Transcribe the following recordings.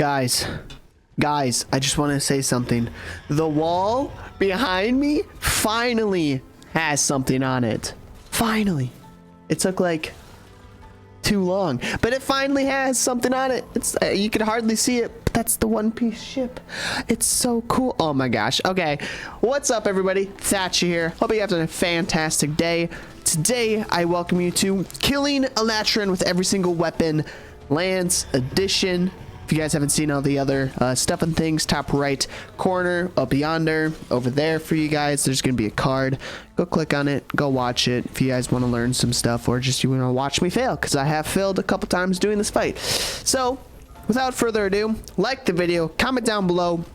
Guys, I just want to say something. The wall behind me finally has something on it. Finally. It took like too long, but it finally has something on it. It's you can hardly see it, but that's the One Piece ship. It's so cool. Oh my gosh. Okay, what's up everybody? Thatcher here. Hope you have a fantastic day. Today I welcome you to killing Alatreon with every single weapon, Lance Edition. If you guys haven't seen all the other stuff and things, top right corner, up yonder, over there for you guys, there's going to be a card. Go click on it, go watch it if you guys want to learn some stuff, or just you want to watch me fail, because I have failed a couple times doing this fight. So, without further ado, like the video, comment down below,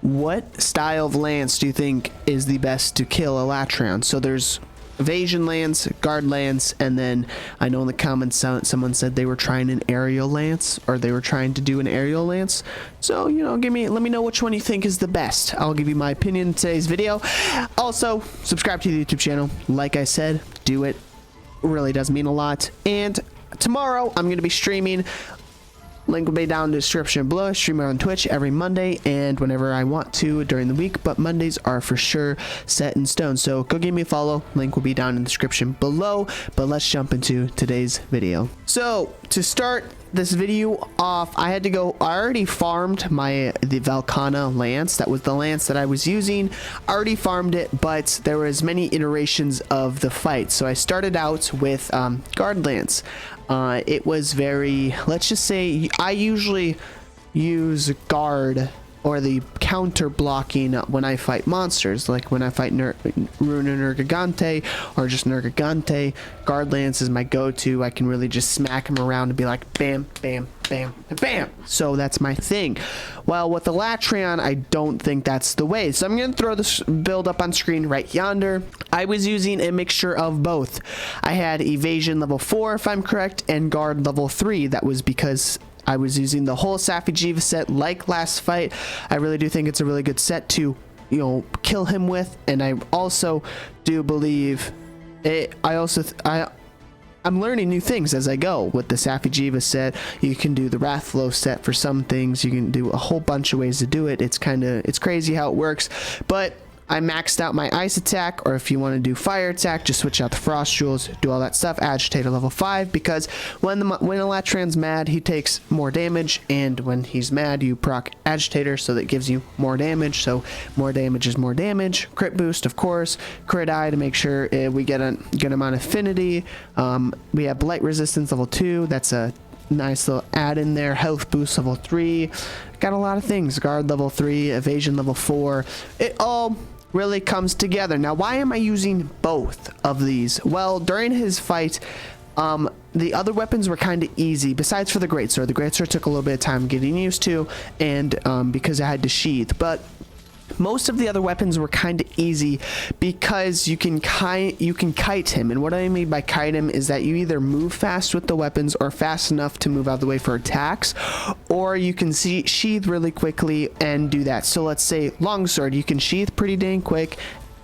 what style of lance do you think is the best to kill Alatreon? So there's Evasion lance, guard lance, and then I know in the comments someone said they were trying an aerial lance, or they were trying to do an aerial lance. So, you know, let me know which one you think is the best. I'll give you my opinion in today's video. Also, subscribe to the YouTube channel. Like I said, do it. It really does mean a lot. And tomorrow I'm going to be streaming. Link will be down in the description below. I stream on Twitch every Monday and whenever I want to during the week, but Mondays are for sure set in stone. So go give me a follow. Link will be down in the description below. But let's jump into today's video. So to start this video off, I already farmed the Valkana lance. That was the lance that I was using. I already farmed it, but there was many iterations of the fight. So I started out with guard lance. It was very, let's just say, I usually use guard or the counter blocking when I fight monsters, like when I fight Runa Nergigante or just Nergigante. Guard lance is my go-to. I can really just smack him around and be like bam, bam, bam, bam. So that's my thing. Well, with Alatreon, I don't think that's the way. So I'm going to throw this build up on screen right yonder. I was using a mixture of both. I had Evasion level 4, if I'm correct, and guard level 3. That was because I was using the whole Safi'jiiva set like last fight. I really do think it's a really good set to, you know, kill him with. And I also do believe it. I'm learning new things as I go with the Safi'jiiva set. You can do the Wrathflow set for some things. You can do a whole bunch of ways to do it. It's crazy how it works. But I maxed out my ice attack, or if you want to do fire attack, just switch out the frost jewels, do all that stuff. Agitator level 5, because when Alatreon's mad, he takes more damage, and when he's mad, you proc agitator, so that gives you more damage. So more damage is more damage. Crit boost, of course. Crit eye to make sure we get a good amount of affinity. We have blight resistance level 2. That's a nice little add in there. Health boost level 3. Got a lot of things. Guard level 3, evasion level 4. It all really comes together. Now, why am I using both of these? Well, during his fight, the other weapons were kind of easy, besides for the greatsword. The greatsword took a little bit of time getting used to, and because I had to sheath. But most of the other weapons were kind of easy because you can kite him. And what I mean by kite him is that you either move fast with the weapons or fast enough to move out of the way for attacks, or you can sheath really quickly and do that. So let's say longsword, you can sheath pretty dang quick,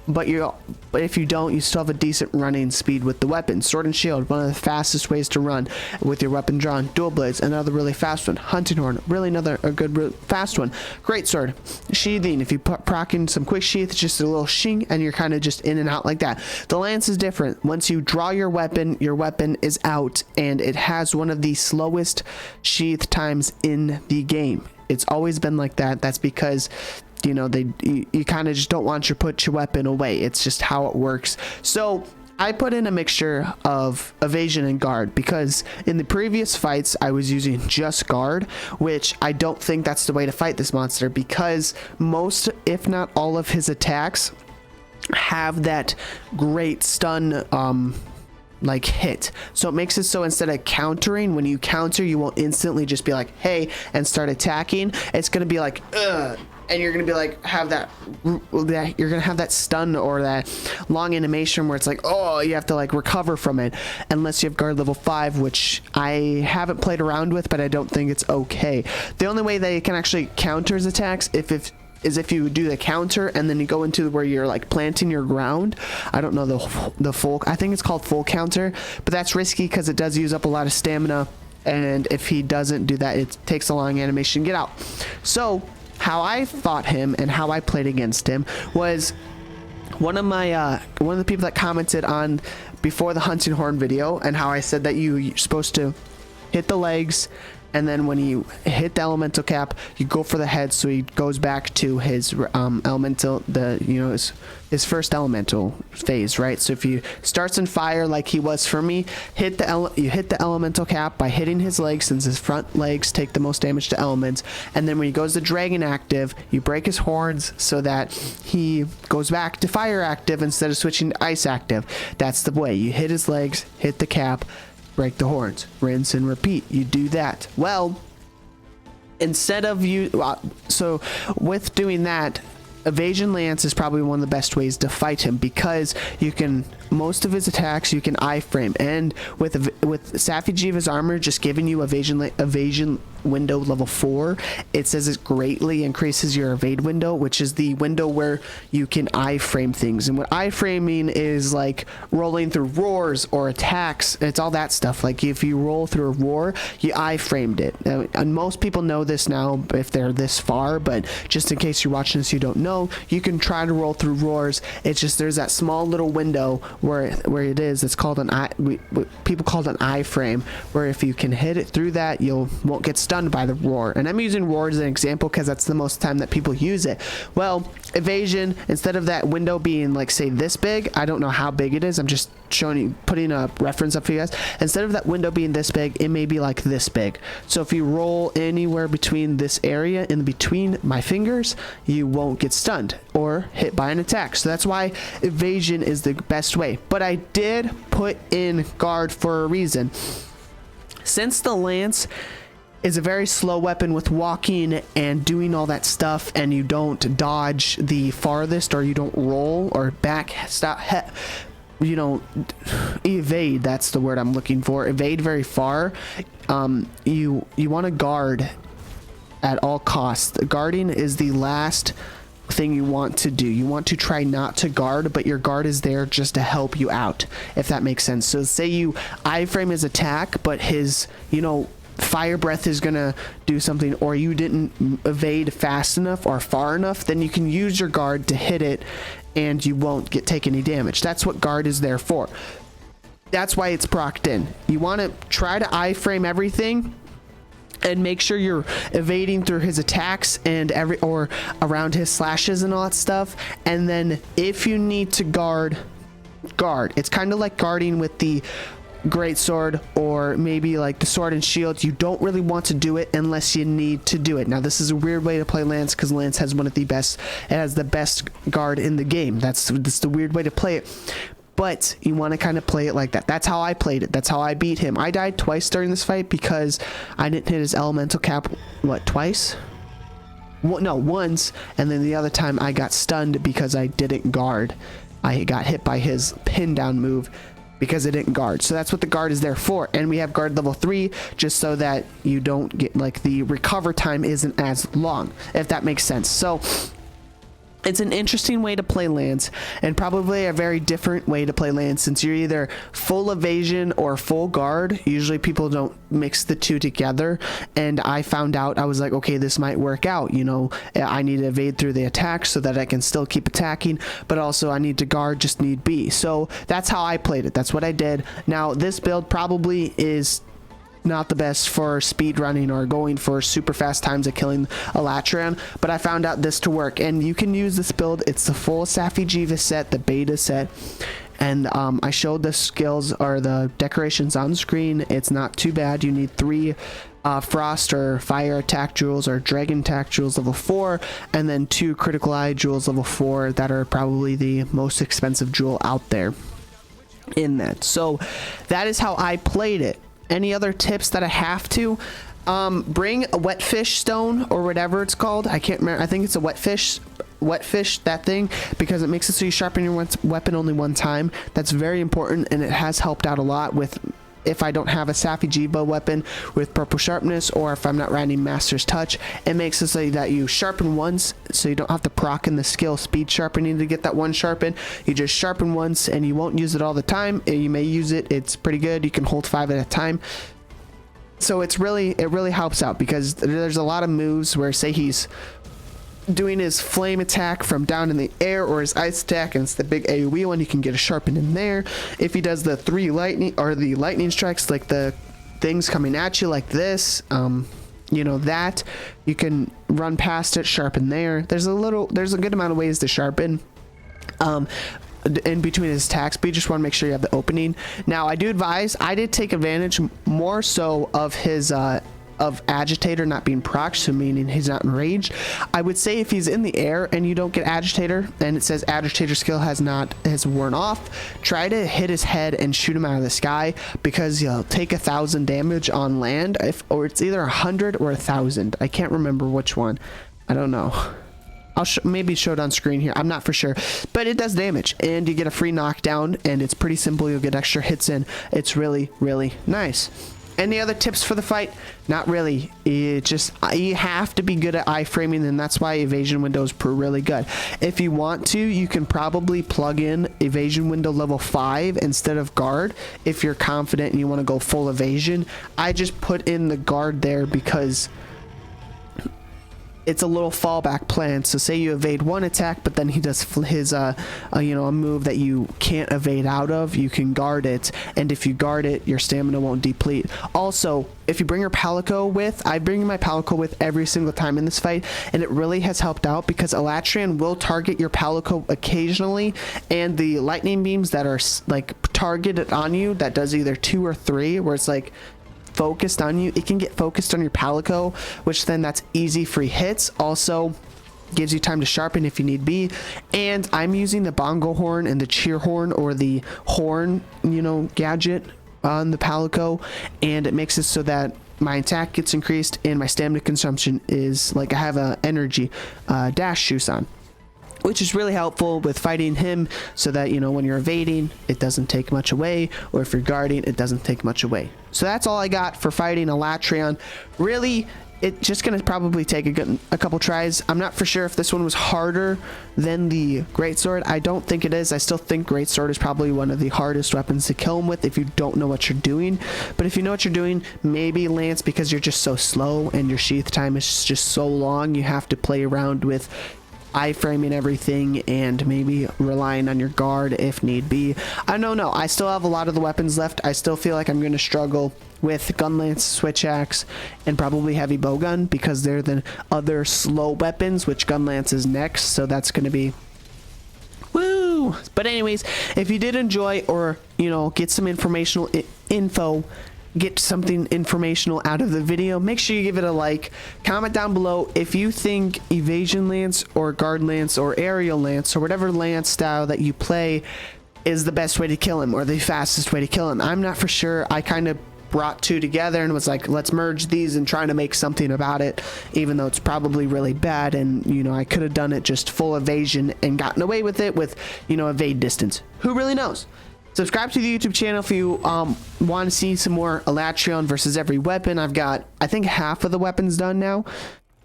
but if you don't, you still have a decent running speed with the weapon. Sword and shield, one of the fastest ways to run with your weapon drawn. Dual blades, another really fast one. Hunting horn, really a good fast one. Great sword. Sheathing, if you proc in some quick sheath, just a little shing, and you're kind of just in and out like that. The lance is different. Once you draw your weapon is out, and it has one of the slowest sheath times in the game. It's always been like that. That's because, you know, you kind of just don't want to put your weapon away. It's just how it works. So I put in a mixture of evasion and guard, because in the previous fights I was using just guard, which I don't think that's the way to fight this monster, because most, if not all, of his attacks have that great stun like hit. So it makes it so instead of countering, when you counter, you won't instantly just be like, hey, and start attacking. It's gonna be like, ugh, and you're gonna be like, you're gonna have that stun or that long animation where it's like, oh, you have to like recover from it, unless you have guard level 5, which I haven't played around with, but I don't think it's okay. The only way that you can actually counter his attacks is if you do the counter and then you go into where you're like planting your ground. I don't know the full, I think it's called full counter, but that's risky because it does use up a lot of stamina and if he doesn't do that, it takes a long animation to get out. So how I fought him and how I played against him was one of the people that commented on before the hunting horn video, and how I said that you're supposed to hit the legs, and then when you hit the elemental cap, you go for the head, so he goes back to his elemental, his first elemental phase, right? So if you starts in fire like he was for me, you hit the elemental cap by hitting his legs, since his front legs take the most damage to elements. And then when he goes to dragon active, you break his horns so that he goes back to fire active instead of switching to ice active. That's the way. You hit his legs, hit the cap, break the horns, rinse and repeat. You do that. Well, instead of so with doing that, Evasion Lance is probably one of the best ways to fight him, because you can, most of his attacks you can iframe, and with Safi'jiiva's armor just giving you evasion window level 4, it says it greatly increases your evade window, which is the window where you can iframe things. And what iframing is, like rolling through roars or attacks, it's all that stuff. Like if you roll through a roar, you iframed it. And most people know this now if they're this far, but just in case you're watching this you don't know, you can try to roll through roars. It's just there's that small little window where it is. It's called people call it an iframe, where if you can hit it through that, you won't get stunned by the roar. And I'm using roar as an example because that's the most time that people use it. Well, evasion, instead of that window being like, say, this big, I don't know how big it is, I'm just showing you, putting a reference up for you guys. Instead of that window being this big, it may be like this big. So if you roll anywhere between this area, in between my fingers, you won't get stunned or hit by an attack. So that's why evasion is the best way. But I did put in guard for a reason. Since the lance is a very slow weapon with walking and doing all that stuff, and you don't dodge the farthest, or you don't roll or back stop, you don't evade, that's the word I'm looking for, evade very far, you want to guard at all costs. Guarding is the last thing you want to do. You want to try not to guard, but your guard is there just to help you out, if that makes sense. So say you iframe his attack, but his fire breath is gonna do something, or you didn't evade fast enough or far enough, then you can use your guard to hit it and you won't take any damage. That's what guard is there for. That's why it's procced in. You want to try to iframe everything and make sure you're evading through his attacks and or around his slashes and all that stuff. And then if you need to guard. It's kind of like guarding with the great sword, or maybe like the sword and shield. You don't really want to do it unless you need to do it. Now this is a weird way to play Lance, because Lance has it has the best guard in the game. That's the weird way to play it, but you want to kind of play it like that. That's how I played it. That's how I beat him. I died twice during this fight because I didn't hit his elemental cap. Twice? No, once, and then the other time I got stunned because I didn't guard. I got hit by his pin down move because it didn't guard. So that's what the guard is there for. And we have guard level 3 just so that you don't get, like, the recover time isn't as long, if that makes sense. So it's an interesting way to play Lance, and probably a very different way to play Lance, since you're either full evasion or full guard. Usually people don't mix the two together, and I found out, I was like, okay, this might work out. I need to evade through the attack so that I can still keep attacking, but also I need to guard just need be. So that's how I played it. That's what I did. Now this build probably is not the best for speed running or going for super fast times of killing Alatreon, but I found out this to work, and you can use this build. It's the full Safi'jiiva set, the beta set, and I showed the skills or the decorations on screen. It's not too bad. You need 3 frost or fire attack jewels or dragon attack jewels level 4, and then 2 critical eye jewels level 4 that are probably the most expensive jewel out there in that. So that is how I played it. Any other tips that I have to? Bring a wet fish stone or whatever it's called. I can't remember. I think it's a wet fish, that thing, because it makes it so you sharpen your weapon only one time. That's very important, and it has helped out a lot with if I don't have a Safi'jiiva weapon with purple sharpness, or if I'm not riding Master's Touch. It makes it so that you sharpen once, so you don't have to proc in the skill speed sharpening to get that one sharpen. You just sharpen once, and you won't use it all the time. You may use it. It's pretty good. You can hold 5 at a time. So it really helps out, because there's a lot of moves where, say he's doing his flame attack from down in the air, or his ice attack, and it's the big AoE one, you can get a sharpen in there. If he does the 3 lightning, or the lightning strikes, like the things coming at you like this, you know, that you can run past it, sharpen there. There's a good amount of ways to sharpen in between his attacks, but you just want to make sure you have the opening. Now, I do advise, I did take advantage more so of his of agitator not being proc, so meaning he's not enraged. I would say if he's in the air and you don't get agitator, and it says agitator skill has worn off, try to hit his head and shoot him out of the sky, because you'll take 1,000 damage on land, or it's either 100 or 1,000. I can't remember which one. I don't know. I'll maybe show it on screen here. I'm not for sure, but it does damage, and you get a free knockdown, and it's pretty simple. You'll get extra hits in. It's really, really nice. Any other tips for the fight? Not really. You have to be good at iframing, and that's why evasion window is really good. If you want to, you can probably plug in evasion window level 5 instead of guard if you're confident and you want to go full evasion. I just put in the guard there because it's a little fallback plan. So say you evade one attack, but then he does his you know, a move that you can't evade out of, you can guard it, and if you guard it, your stamina won't deplete. Also, if you bring your Palico with, I bring my Palico with every single time in this fight, and it really has helped out, because Alatreon will target your Palico occasionally, and the lightning beams that are like targeted on you, that does either 2 or 3, where it's like focused on you, it can get focused on your Palico, which then that's easy free hits. Also gives you time to sharpen if you need be. And I'm using the bongo horn and the cheer horn, or the horn, you know, gadget on the Palico, and it makes it so that my attack gets increased and my stamina consumption is like, I have a energy dash juice on, which is really helpful with fighting him, so that, you know, when you're evading, it doesn't take much away, or if you're guarding, it doesn't take much away. So that's all I got for fighting Alatreon. Really, it's just gonna probably take a couple tries. I'm not for sure if this one was harder than the greatsword. I don't think it is. I still think greatsword is probably one of the hardest weapons to kill him with if you don't know what you're doing. But if you know what you're doing, maybe lance, because you're just so slow and your sheath time is just so long, you have to play around with iframing everything and maybe relying on your guard if need be. I don't know. I still have a lot of the weapons left. I still feel like I'm going to struggle with gun lance, switch axe, and probably heavy bowgun, because they're the other slow weapons, which gun lance is next. So that's going to be woo. But anyways, if you did enjoy, or, you know, get some informational get something informational out of the video, make sure you give it a like. Comment down below if you think evasion lance, or guard lance, or aerial lance, or whatever lance style that you play is the best way to kill him, or the fastest way to kill him. I'm not for sure. I kind of brought 2 together and was like, let's merge these and trying to make something about it, even though it's probably really bad, and, you know, I could have done it just full evasion and gotten away with it with, you know, evade distance. Who really knows? Subscribe to the YouTube channel if you want to see some more Alatreon versus every weapon. I've got, I think, half of the weapons done now.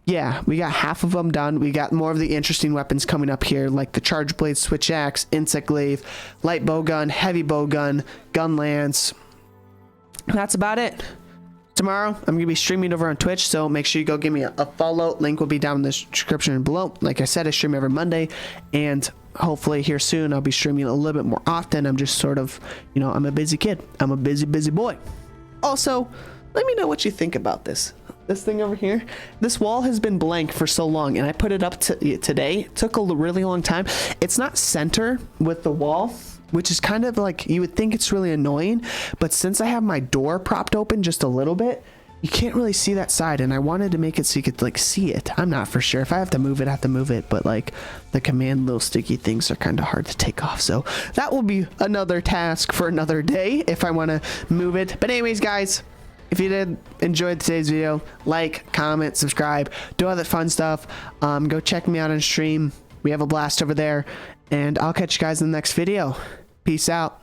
Yeah, we got half of them done. We got more of the interesting weapons coming up here, like the charge blade, switch axe, insect glaive, light bowgun, heavy bowgun, gun lance. That's about it. Tomorrow, I'm going to be streaming over on Twitch, so make sure you go give me a follow. Link will be down in the description below. Like I said, I stream every Monday, and hopefully here soon I'll be streaming a little bit more often. I'm just sort of, you know, I'm a busy kid. I'm a busy boy. Also, let me know what you think about this thing over here. This wall has been blank for so long, and I put it up today. It took a really long time. It's not center with the wall, which is kind of like, you would think it's really annoying, but since I have my door propped open just a little bit, you can't really see that side, and I wanted to make it so you could like see it. I'm not for sure. If I have to move it, I have to move it, but like the command little sticky things are kind of hard to take off, so that will be another task for another day if I want to move it. But anyways, guys, if you did enjoy today's video, like, comment, subscribe, do all that fun stuff. Go check me out on stream. We have a blast over there, and I'll catch you guys in the next video. Peace out.